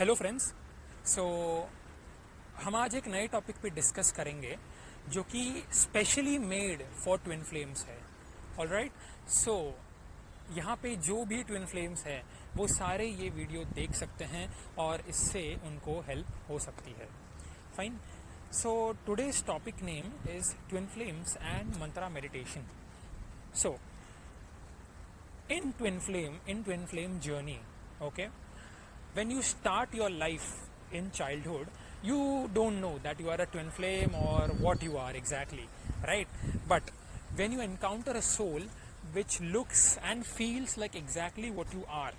Hello friends. सो हम आज एक नए टॉपिक पे डिस्कस करेंगे जो कि specially made for twin flames है। ऑलराइट। सो यहाँ पे जो भी ट्विन फ्लेम्स है वो सारे ये वीडियो देख सकते हैं और इससे उनको हेल्प हो सकती है। Fine. So today's topic name is twin flames and Mantra meditation. So in twin flame journey, okay, when you start your life in childhood, you don't know that you are a twin flame or what you are exactly, right? But when you encounter a soul which looks and feels like exactly what you are,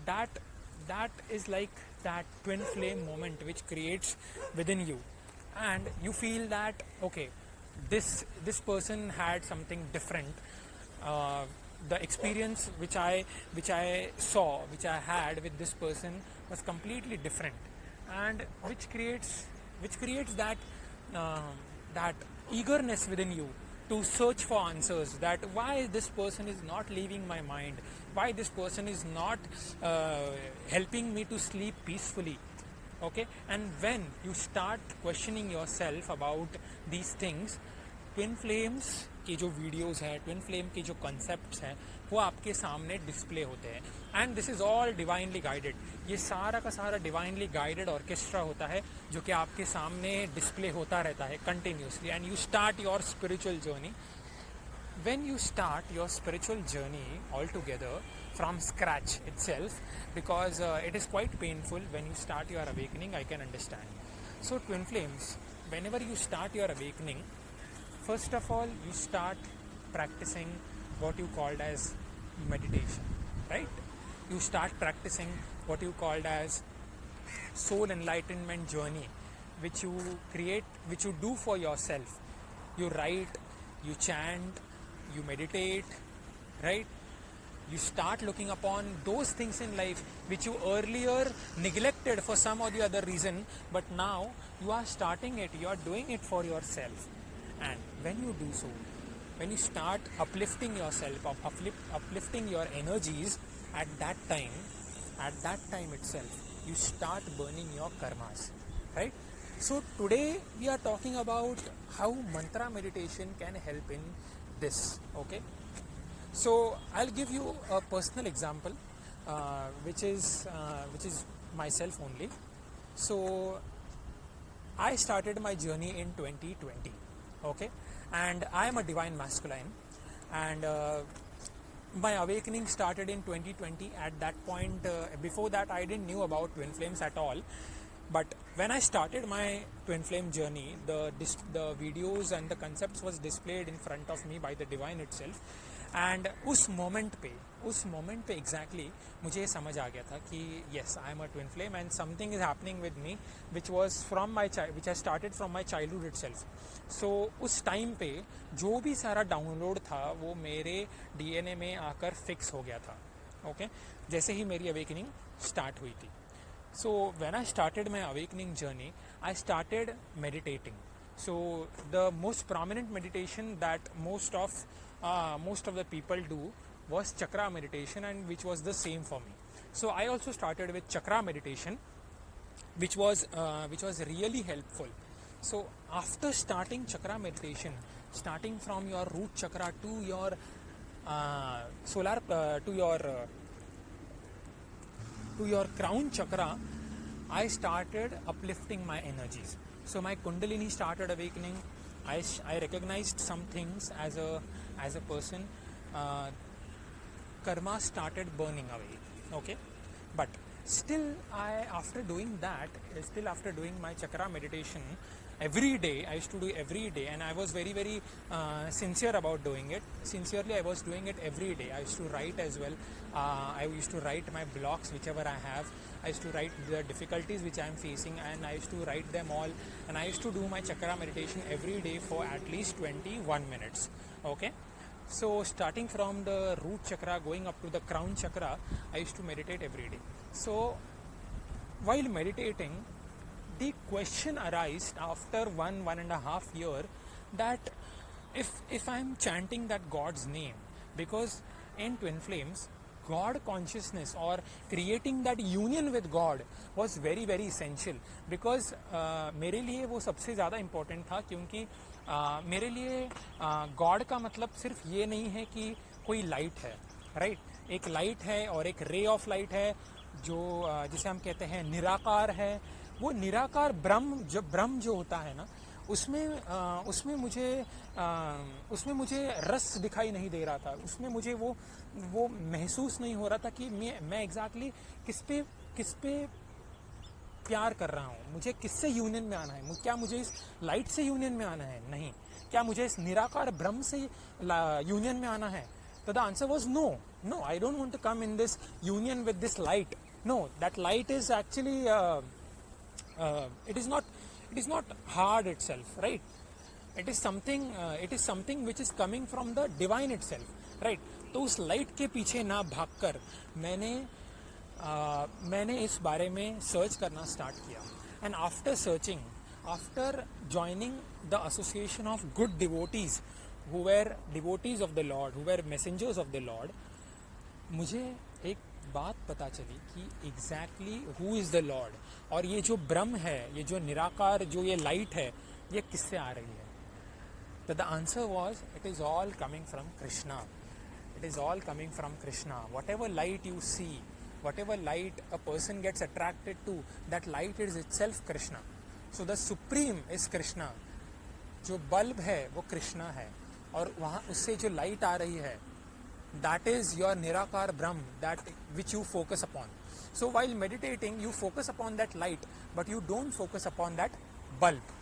that is like that twin flame moment which creates within you, and you feel that okay, this person had something different. uh, the experience which I had with this person was completely different, and which creates that eagerness within you to search for answers, that why this person is not leaving my mind, why this person is not helping me to sleep peacefully. Okay, and when you start questioning yourself about these things, twin flames की जो videos हैं, twin flame के जो concepts हैं, वो आपके सामने display होते हैं। And this is all divinely guided. ये सारा का सारा डिवाइनली गाइडेड ऑर्केस्ट्रा होता है जो कि आपके सामने डिस्प्ले होता रहता है continuously, and you start your spiritual journey. When you start your spiritual journey altogether from scratch itself, because it is quite painful when you start your awakening, I can understand. So twin flames, whenever you start your awakening, first of all you start practicing what you called as meditation, right? You start practicing what you called as soul enlightenment journey, which you do for yourself. You write, you chant, you meditate, right? You start looking upon those things in life which you earlier neglected for some or the other reason, but now you are starting it, you are doing it for yourself. And when you do so, when you start uplifting yourself, uplifting your energies, at that time itself, you start burning your karmas, right? So today we are talking about how mantra meditation can help in this. Okay, so I'll give you a personal example, which is myself only. So I started my journey in 2020. Okay, and I am a divine masculine, and my awakening started in 2020. At that point, before that I didn't knew about twin flames at all. But when I started my twin flame journey, the videos and the concepts was displayed in front of me by the divine itself. And उस moment पे exactly मुझे ये समझ आ गया था कि yes, I am a twin flame and something is happening with me which I started from my childhood itself. So उस time पे जो भी सारा डाउनलोड था वो मेरे DNA में आकर फिक्स हो गया था. ओके, जैसे ही मेरी अवेकनिंग स्टार्ट हुई थी. So when I started my awakening journey, I started meditating. So the most prominent meditation that most of the people do was chakra meditation, and which was the same for me. So I also started with chakra meditation, which was really helpful. So after starting chakra meditation, starting from your root chakra to your to your crown chakra, I started uplifting my energies. So my kundalini started awakening. I recognized some things as a person. Karma started burning away. Okay, but still after doing my chakra meditation every day, I used to do every day, and I was very very sincere about doing it. Sincerely I was doing it every day. I used to write as well. I used to write my blocks whichever I have. I used to write the difficulties which I am facing, and I used to write them all, and I used to do my chakra meditation every day for at least 21 minutes. Okay, so starting from the root chakra going up to the crown chakra, I used to meditate every day. So while meditating, the question arose after 1.5 year that if I'm chanting that God's name, because in twin flames God consciousness or creating that union with God was very very essential because मेरे लिए वो सबसे ज़्यादा important था क्योंकि मेरे लिए God का मतलब सिर्फ ये नहीं है कि कोई लाइट है, राइट? एक लाइट है और एक रे ऑफ लाइट है जो जिसे हम कहते हैं निराकार है. वो निराकार ब्रह्म जो होता है ना, उसमें मुझे रस दिखाई नहीं दे रहा था. उसमें मुझे वो महसूस नहीं हो रहा था कि मैं एग्जैक्टली किस पे प्यार कर रहा हूँ. मुझे किससे यूनियन में आना है? क्या मुझे इस लाइट से यूनियन में आना है? नहीं. क्या मुझे इस निराकार ब्रह्म से यूनियन में आना है? तो the answer was no, I don't want to come in this union with this light. No, that light is actually it is not hard itself, right? It is something which is coming from the divine itself, right? तो उस light के पीछे ना भागकर मैंने इस बारे में सर्च करना स्टार्ट किया. And after joining the association of good devotees who were devotees of the Lord, who were messengers of the Lord, मुझे एक बात पता चली कि exactly who is the Lord. और ये जो ब्रह्म है, ये जो निराकार, जो ये लाइट है, ये किससे आ रही है? तो the answer was it is all coming from Krishna. It is all coming from Krishna. Whatever light you see, whatever light a person gets attracted to, that light is itself Krishna. So the supreme is Krishna. जो bulb है वो कृष्णा है और वहाँ उससे जो light आ रही है, that is your nirakar brahm, that which you focus upon. So while meditating you focus upon that light, but you don't focus upon that bulb.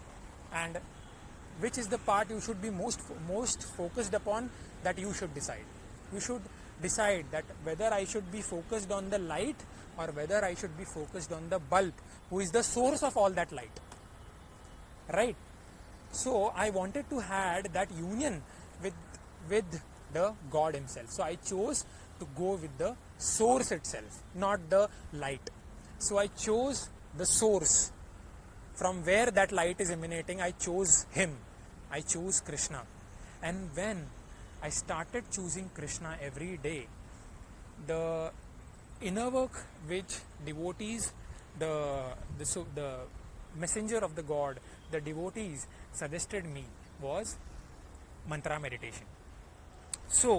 And which is the part you should be most focused upon? That you should decide. You should decide that whether I should be focused on the light or whether I should be focused on the bulb, who is the source of all that light, right? So I wanted to had that union with the God himself. So I chose to go with the source itself, not the light. So I chose the source from where that light is emanating. I chose him. I chose Krishna. And when I started choosing Krishna every day, the inner work which devotees, the messenger of the God, the devotees suggested me was mantra meditation. सो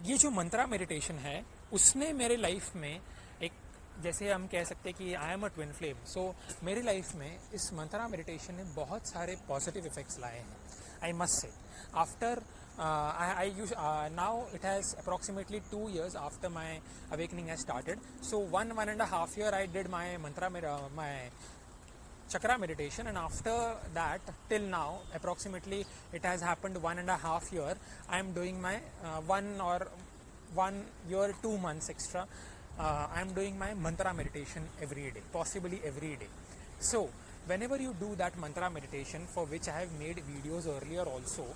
ये जो मंत्रा meditation है, उसने मेरे life में एक, जैसे हम कह सकते हैं कि I am a twin flame. So मेरी लाइफ में इस मंत्रा मेडिटेशन ने बहुत सारे पॉजिटिव इफेक्ट्स लाए हैं. I must say after I use now it has approximately 2 years after my awakening has started. So one and a half year I did my my chakra meditation, and after that till now approximately it has happened 1.5 year, I am doing my 1 year 2 months extra, I am doing my mantra meditation every day, possibly every day. So whenever you do that mantra meditation, for which I have made videos earlier also,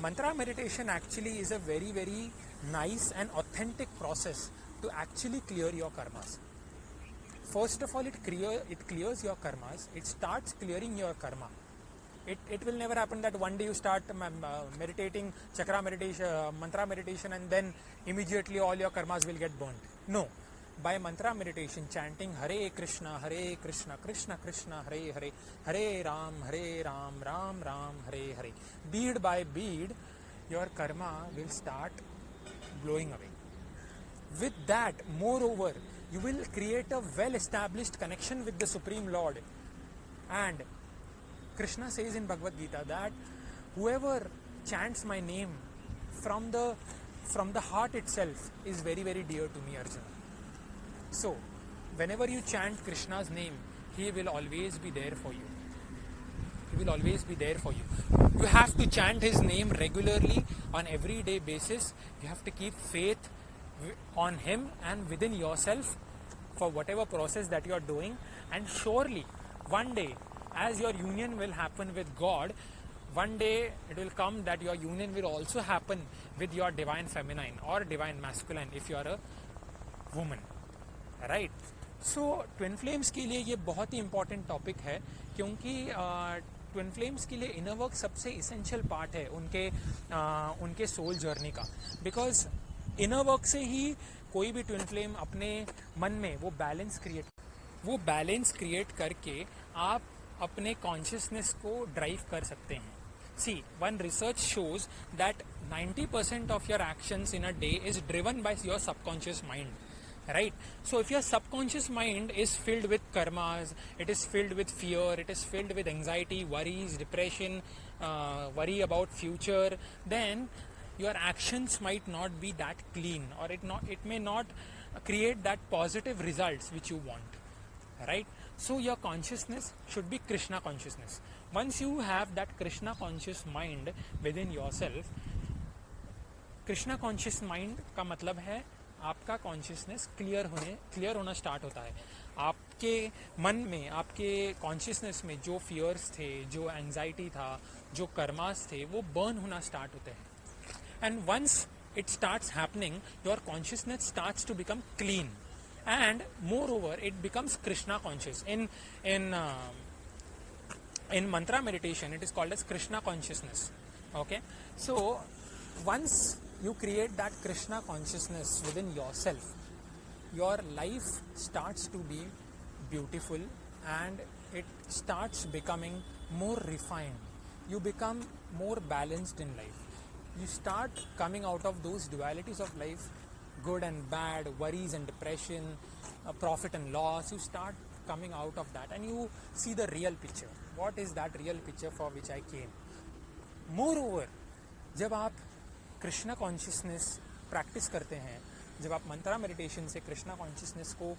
mantra meditation actually is a very very nice and authentic process to actually clear your karmas. First of all, it clears your karmas. It starts clearing your karma. It will never happen that one day you start meditating chakra meditation, mantra meditation, and then immediately all your karmas will get burnt. No. By mantra meditation, chanting Hare Krishna, Krishna Krishna, Hare Hare, Hare Ram, Ram Ram, Hare Hare. Bead by bead, your karma will start blowing away. With that, moreover, you will create a well-established connection with the Supreme Lord. And Krishna says in Bhagavad Gita that whoever chants my name from the heart itself is very very dear to me, Arjuna. So whenever you chant Krishna's name, he will always be there for you. He will always be there for you. You have to chant his name regularly on everyday basis. You have to keep faith on him and within yourself for whatever process that you are doing, and surely one day, as your union will happen with God, one day it will come that your union will also happen with your divine feminine or divine masculine if you are a woman, right? So twin flames के लिए ये बहुत ही important topic है, क्योंकि twin flames के लिए inner work सबसे essential part है उनके सोल जर्नी का. बिकॉज इनर वर्क से ही कोई भी ट्विन फ्लेम अपने मन में वो बैलेंस क्रिएट करके आप अपने कॉन्शियसनेस को ड्राइव कर सकते हैं. See, one research shows that 90% of your actions in a day is driven by your subconscious mind, right? So if your subconscious mind is filled with karmas, it is filled with fear, it is filled with anxiety, worries, depression, worry about future, then your actions might not be that clean, or it may not create that positive results which you want, right? So your consciousness should be Krishna consciousness. Once you have that Krishna conscious mind within yourself, Krishna conscious mind का मतलब है आपका consciousness clear होना start होता है. आपके मन में, आपके कॉन्शियसनेस में जो फियर्स थे, जो एंजाइटी था, जो कर्मास थे, वो बर्न होना स्टार्ट होते हैं. And once it starts happening, your consciousness starts to become clean, and moreover it becomes Krishna conscious. In mantra meditation it is called as Krishna consciousness. Okay, so once you create that Krishna consciousness within yourself, your life starts to be beautiful and it starts becoming more refined. You become more balanced in life. You start coming out of those dualities of life, good and bad, worries and depression, profit and loss. You start coming out of that and you see the real picture. What is that real picture for which I came? Moreover, जब आप Krishna consciousness practice करते हैं, जब आप मंत्रा meditation से Krishna consciousness को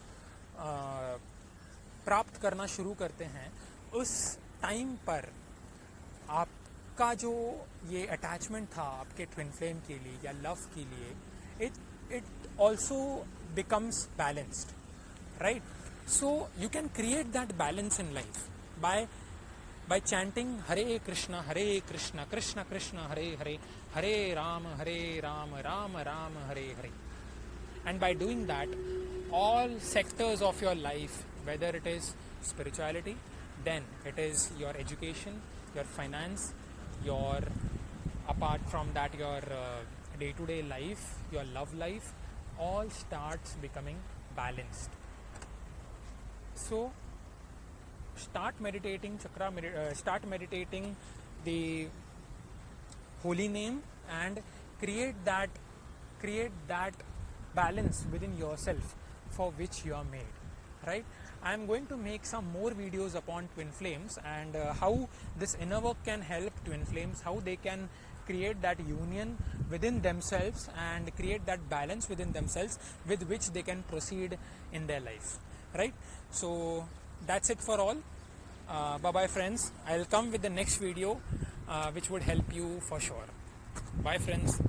प्राप्त करना शुरू करते हैं, उस टाइम पर आपका जो ये अटैचमेंट था आपके ट्विन फ्लेम के लिए या लव के लिए, it also becomes balanced, right? So you can create that balance in life by chanting Hare Krishna Krishna Krishna Hare Hare, Hare Rama Rama Rama Hare Hare. And by doing that, all sectors of your life, whether it is spirituality, then it is your education, your finance, your apart from that your day-to-day life, your love life, all starts becoming balanced. So start meditating start meditating the holy name and create that balance within yourself for which you are made, right? I am going to make some more videos upon twin flames and how this inner work can help twin flames, how they can create that union within themselves and create that balance within themselves with which they can proceed in their life, right? So that's it for all. Bye bye friends. I'll come with the next video which would help you for sure. Bye friends.